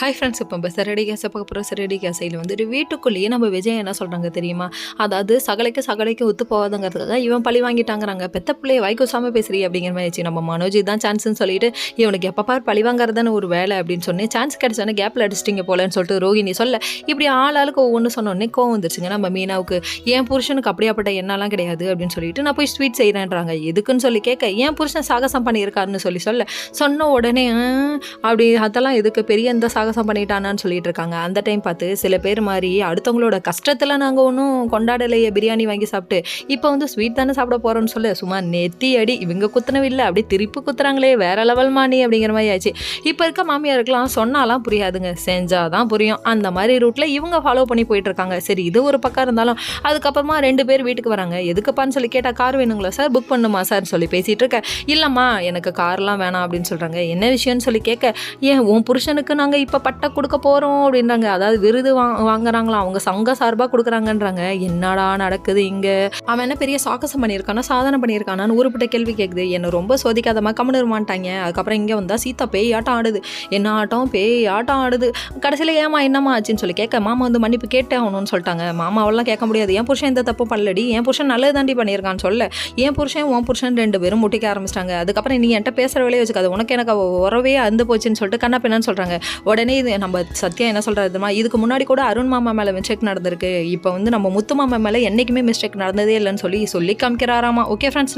Hi friends, இப்போ நம்ம சரடி கேஸை பார்க்க போகிற சரடி கேஸையில் வந்துட்டு வீட்டுக்குள்ளேயே நம்ம விஜய் என்ன சொல்கிறாங்க தெரியுமா? அதாவது சகலைக்கு ஒத்து போகாதுங்கிறதுக்காக இவன் பழி வாங்கிட்டாங்கிறாங்க. பெத்த பிள்ளைய வாய்க்குசாமல் பேசுறீ அப்படிங்கிற மாதிரி ஆச்சு. நம்ம மனோஜ் தான் சான்ஸ்ன்னு சொல்லிட்டு இவனுக்கு எப்போ பார் பழி வாங்குறதானே ஒரு வேலை அப்படின்னு சொன்னேன். சான்ஸ் கிடைச்சானே கேப்பில் அடிச்சிட்டிங்க போலன்னு சொல்லிட்டு ரோஹிணி சொல்ல, இப்படி ஆளுக்கு ஒவ்வொன்று சொன்னோடனே கோவம் வந்துருச்சுங்க நம்ம மீனாவுக்கு. என் புருஷனுக்கு அப்படியாப்பட்ட எண்ணெல்லாம் கிடையாது அப்படின்னு சொல்லிட்டு நான் போய் ஸ்வீட் செய்கிறேன்றாங்க. எதுக்குன்னு சொல்லி கேட்க, என் புருஷன் சாகசம் பண்ணியிருக்காருன்னு சொன்ன உடனே அப்படி அதெல்லாம் எதுக்கு பெரிய இந்த சாகசம் பண்ணிட்டானான்னு சொல்லிட்டு இருக்காங்க. அந்த டைம் பார்த்து சில பேர் மாதிரி அடுத்தவங்களோட கஷ்டத்தில் நாங்கள் ஒன்றும் கொண்டாடலையே பிரியாணி வாங்கி சாப்பிட்டு, இப்போ வந்து ஸ்வீட் தானே சாப்பிட போகிறோன்னு சொல்ல சும்மா நெத்தி அடி. இவங்க குத்துனவில்லை அப்படி திருப்பி குத்துறாங்களே, வேற லெவல் மாணி அப்படிங்கிற மாதிரி ஆச்சு. இப்போ இருக்க மாமியாருக்கெல்லாம் சொன்னாலாம் புரியாதுங்க, செஞ்சாதான் புரியும். அந்த மாதிரி ரூட்டில் இவங்க ஃபாலோ பண்ணி போயிட்டு இருக்காங்க. சரி, இது ஒரு பக்கம் இருந்தாலும் அதுக்கப்புறமா 2 பேர் வீட்டுக்கு வராங்க. எதுக்குப்பான்னு சொல்லி கேட்டால், கார் வேணுங்களா சார், புக் பண்ணுமா சார்னு சொல்லி பேசிகிட்டு இருக்க. இல்லைம்மா எனக்கு கார்லாம் வேணாம் அப்படின்னு சொல்கிறாங்க. என்ன விஷயம்னு சொல்லி கேட்க, ஏன் உன் புருஷனுக்கு நாங்கள் இப்போ பட்டை கொடுக்க போகிறோம் அப்படின்றாங்க. அதாவது விருது வாங்குறாங்களாம், அவங்க சங்க சார்பாக கொடுக்குறாங்கன்றாங்க. என்னடா நடக்குது இங்கே? அவன் என்ன பெரிய சாகசம் பண்ணியிருக்கானா, சாதனை பண்ணியிருக்கானான்னு ஊருப்பட்ட கேள்வி கேட்குது. என்னை ரொம்ப சோதிக்காதமா கம்முன்னு இருமாட்டாங்க. அதுக்கப்புறம் இங்கே வந்தால் சீதா பேய் ஆட்டம் ஆடுது. என்ன ஆட்டம்? பேய் ஆட்டம் ஆடுது. கடைசியில் ஏமா என்னம்மா ஆச்சுன்னு சொல்லி கேட்க, மாமா வந்து மன்னிப்பு கேட்டே ஆகணும்னு சொல்லிட்டாங்க. மாமாவெல்லாம் கேட்க முடியாது, என் புருஷன் எந்த தப்பு பண்ணலடி, என் புருஷன் நல்லது தாண்டி பண்ணியிருக்கான்னு சொல்ல, என் புருஷன் உன் புருஷன் 2 பேரும் முட்டிக்க ஆரம்பிச்சிட்டாங்க. அதுக்கப்புறம் நீ என்கிட்ட பேசுகிற வேலையை வச்சுக்காது, உனக்கு எனக்கு உறவே அந்து போச்சுன்னு சொல்லிட்டு கண்ணா பின்னான்னு சொல்கிறாங்க. உடனே இது நம்ம சத்யா என்ன சொல்கிறதுமா, இதுக்கு முன்னாடி கூட அருண் மாமா மேலே மிஸ்டேக் நடந்திருக்கு, இப்போ வந்து நம்ம முத்து மாமா மேலே என்றைக்குமே மிஸ்டேக் நடந்ததே இல்லைன்னு சொல்லி காமிக்கிறாராமா. Okay friends.